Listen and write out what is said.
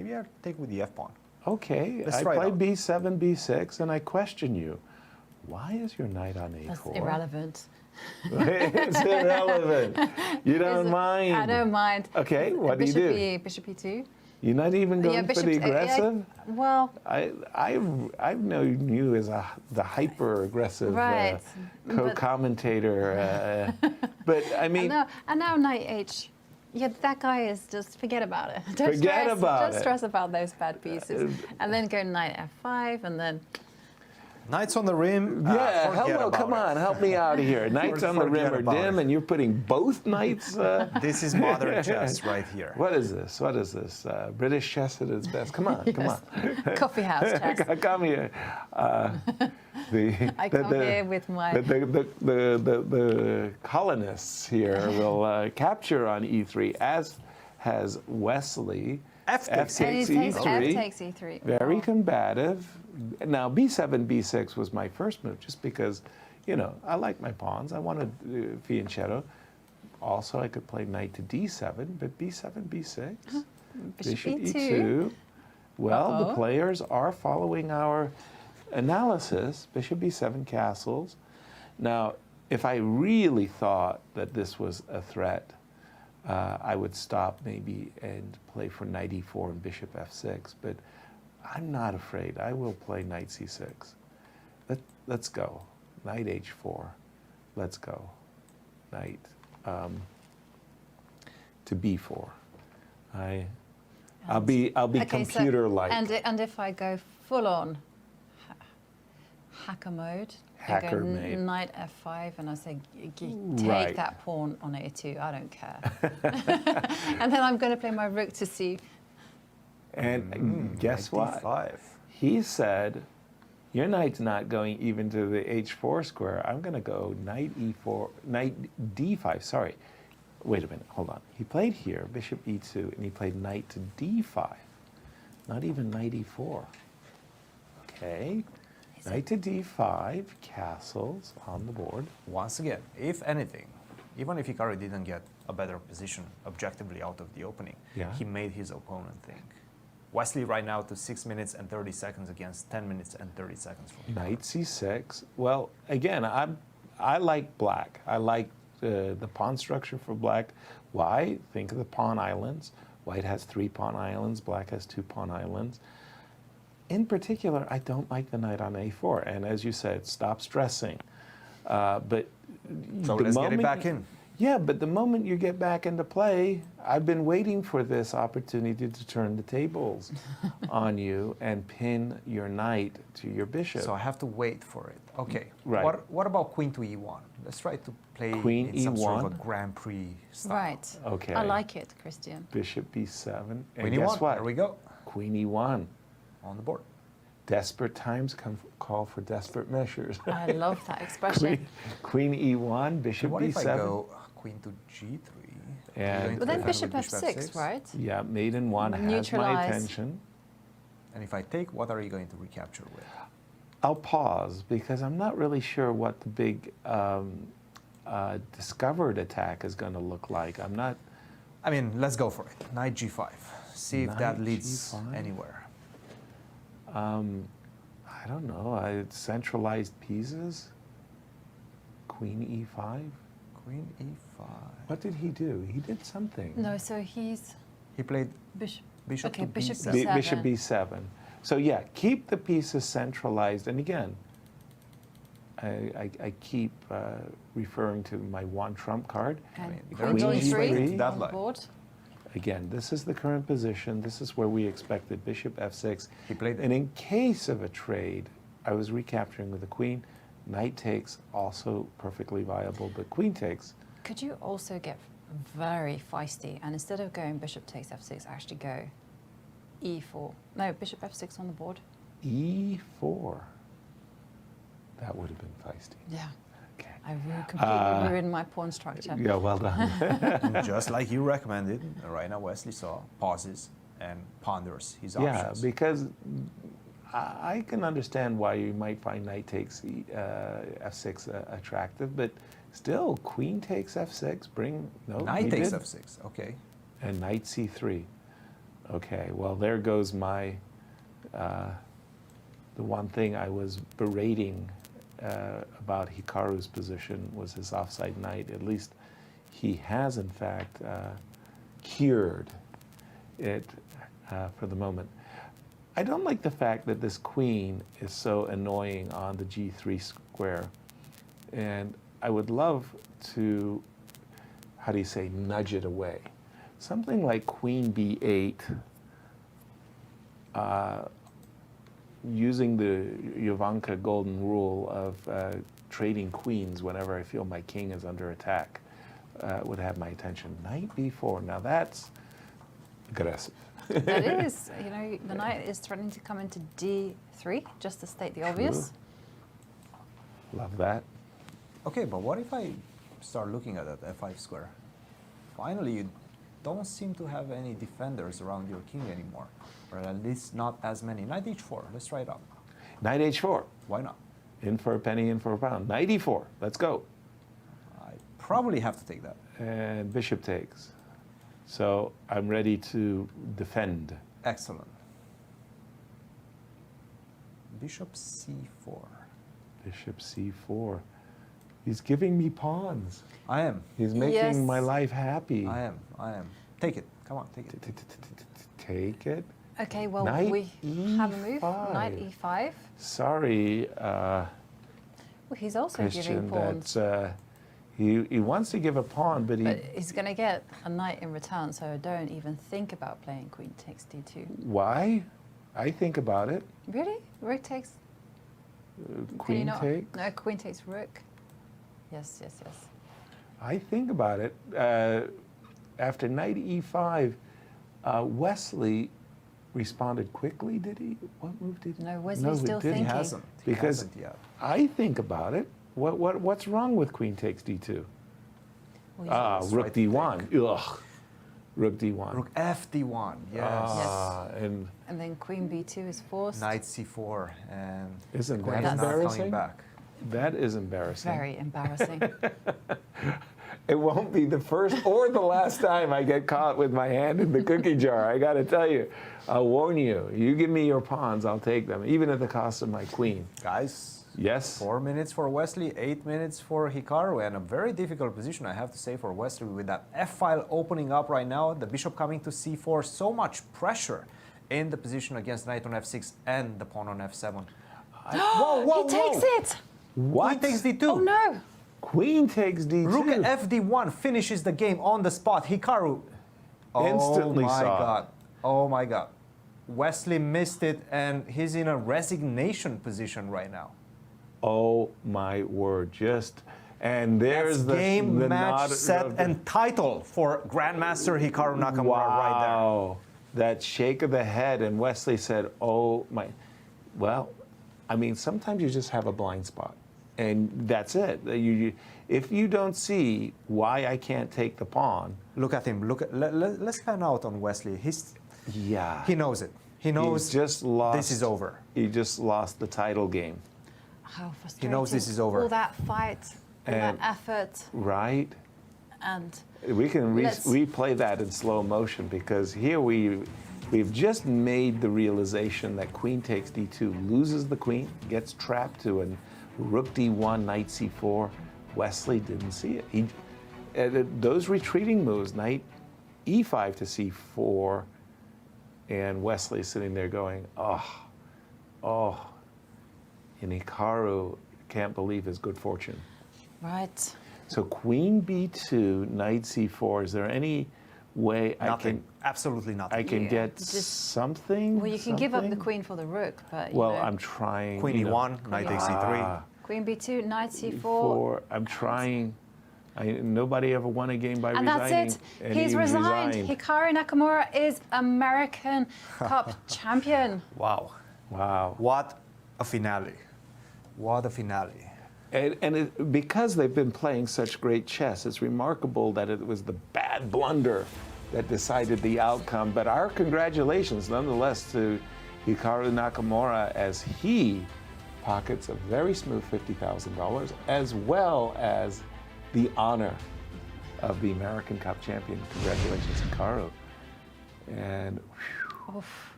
maybe I'll take with the f-pawn. Okay, I play b7, b6, and I question you. Why is your knight on a4? That's irrelevant. It's irrelevant. You don't mind? I don't mind. Okay, what do you do? Bishop e2. You're not even going for the aggressive? Well, I've known you as the hyper-aggressive right, co-commentator. But I mean... And now knight h. Yeah, that guy is just, forget about it. Don't stress about those bad pieces. And then go knight f5, and then... Knights on the rim. Yeah, hello, come on, help me out here. Knights on the rim are dim, and you're putting both knights. This is modern chess right here. What is this? What is this? British chess at its best. Come on, come on. Coffee house chess. Come here. I come here with my... The colonists here will capture on e3, as has Wesley. F takes e3. F takes e3. Very combative. Now, b7, b6 was my first move, just because, you know, I like my pawns. I wanted fianchetto. Also, I could play knight to d7, but b7, b6, bishop e2. Well, the players are following our analysis. Bishop b7 castles. Now, if I really thought that this was a threat, I would stop maybe and play for knight e4 and bishop f6, but I'm not afraid. I will play knight c6. Let's go. Knight h4. Let's go. Knight to b4. I'll be okay, computer-like. So, and if I go full on hacker mode, Hacker go mode. Knight f5, and I say take that pawn on a2. I don't care. And then I'm going to play my rook to c. And guess what? D5. He said, your knight's not going even to the h4 square. I'm going to go knight e4, knight d5. Sorry. Wait a minute. Hold on. He played here, bishop e2, and he played knight to d5. Not even knight e4. Okay. Knight to d5, castles on the board. Once again, if anything, even if Hikaru didn't get a better position objectively out of the opening, he made his opponent think. Wesley right now to 6 minutes and 30 seconds against 10 minutes and 30 seconds from Hikaru. Knight c6. Well, again, I like black. I like the pawn structure for black. Why? Think of the pawn islands. White has 3 pawn islands. Black has 2 pawn islands. In particular, I don't like the knight on a4. And as you said, stop stressing. But so let's get it back in. Yeah, but the moment you get back into play, I've been waiting for this opportunity to turn the tables on you and pin your knight to your bishop. So I have to wait for it. Okay. Right. What about queen to e1? Let's try to play queen in some e1? sort of a Grand Prix style. Right. Okay. I like it, Christian. Bishop b7. And queen guess e1. what? There we go. Queen e1. On the board. Desperate times call for desperate measures. I love that expression. Queen e1, bishop what b7. If I go queen to g3? And but then bishop f6, right? Yeah, maiden one has my attention. And if I take, what are you going to recapture with? I'll pause because I'm not really sure what the big discovered attack is going to look like. I'm not... I mean, let's go for it. Knight g5. See if that leads G5? anywhere. I don't know. Centralized pieces? Queen e5? Queen e5. What did he do? He did something. No, so he played bishop to bishop b7. b7. Bishop b7. So yeah, keep the pieces centralized. And again, I keep referring to my one trump card. And Queen g3 that on the board. Again, this is the current position. This is where we expected bishop f6. He played it. And in case of a trade, I was recapturing with the queen. Knight takes, also perfectly viable, but queen takes. Could you also get very feisty and instead of going bishop takes f6, actually go e4? No, bishop f6 on the board. e4. That would have been feisty. Yeah. Okay. I completely ruined my pawn structure. Yeah, well done. Just like you recommended, right now Wesley saw pauses and ponders his options. Yeah, because I can understand why you might find knight takes f6 attractive, but still, queen takes f6, knight takes f6, okay. And knight c3. Okay, well, there goes my, the one thing I was berating about Hikaru's position was his offside knight. At least he has, in fact, cured it for the moment. I don't like the fact that this queen is so annoying on the G3 square. And I would love to, how do you say, nudge it away. Something like queen b8, using the Jovanka golden rule of trading queens whenever I feel my king is under attack, would have my attention. Knight b4, now that's aggressive. That is, you know, the knight is threatening to come into d3, just to state the obvious. Love that. Okay, but what if I start looking at that f5 square? Finally, you don't seem to have any defenders around your king anymore, or at least not as many. Knight h4, let's try it out. Knight h4. Why not? In for a penny, in for a pound. Knight e4, let's go. I probably have to take that. And bishop takes. So I'm ready to defend. Excellent. Bishop c4. Bishop c4. He's giving me pawns. I am. He's making my life happy. I am. Take it. Come on, take it. Take it. Okay, well, Knight we have a move. E5. Knight e5. Sorry, Well, he's also Christian, giving pawns. that he wants to give a pawn, but But he's going to get a knight in return, so don't even think about playing queen takes d2. why? I think about it. Really? Rook takes... Can you Queen not? takes. No, queen takes rook. Yes, yes, yes. I think about it. After knight e5, Wesley responded quickly, did he? What move did he? No, Wesley's still didn't. He thinking. hasn't. He Because hasn't yet. I think about it. What's wrong with queen takes d2? Well, he's Rook right to d1. Ugh. Rook d1. Rook f d1. Yes. And and then queen b2 is forced. Knight c4, and Isn't queen that is not coming embarrassing? back. that is embarrassing. Very embarrassing. It won't be the first or the last time I get caught with my hand in the cookie jar. I got to tell you, I'll warn you. You give me your pawns, I'll take them, even at the cost of my queen. Guys, Yes. 4 minutes for Wesley, 8 minutes for Hikaru, and a very difficult position, I have to say, for Wesley with that f-file opening up right now, the bishop coming to c4, so much pressure in the position against knight on f6 and the pawn on f7. He takes it! What? Queen takes d2. Oh no! Queen takes d2. Rook fd1 finishes the game on the spot. Hikaru. Instantly oh my saw it. God. Oh my God. Wesley missed it, and he's in a resignation position right now. Oh my word! And there's That's game, the match, nod set, of the- and title for Grandmaster Hikaru Nakamura right there. Wow, that shake of the head, and Wesley said, "Oh my." Well, I mean, sometimes you just have a blind spot, and that's it. If you don't see why I can't take the pawn, Look at him. Let's pan out on Wesley. He knows it. He knows he's just lost. this is over. He just lost the title game, How frustrating. knows this is over. All that fight, all And- that effort, right? and We can Let's- replay that in slow motion, because here we've just made the realization that queen takes d2, loses the queen, gets trapped to a rook d1, knight c4. Wesley didn't see it. Those retreating moves, knight e5 to c4, and Wesley sitting there going, oh. And Hikaru can't believe his good fortune. right. So queen b2, knight c4. Is there any way Nothing. Absolutely nothing. I can Yeah, get just- something? Well, you can give up the something? queen for the rook, but you Well, know, I'm trying. Queen e1, knight takes c3. queen b2, knight c4, Four. I'm trying. Nobody ever won a game by and resigning. that's it. and He's he resigned. Hikaru Nakamura is American Cup champion. Wow. Wow. What a finale. What a finale. Because they've been playing such great chess, it's remarkable that it was the bad blunder that decided the outcome. But our congratulations, nonetheless, to Hikaru Nakamura, as he pockets a very smooth $50,000, as well as the honor of the American Cup champion. Congratulations, Hikaru. And Oof.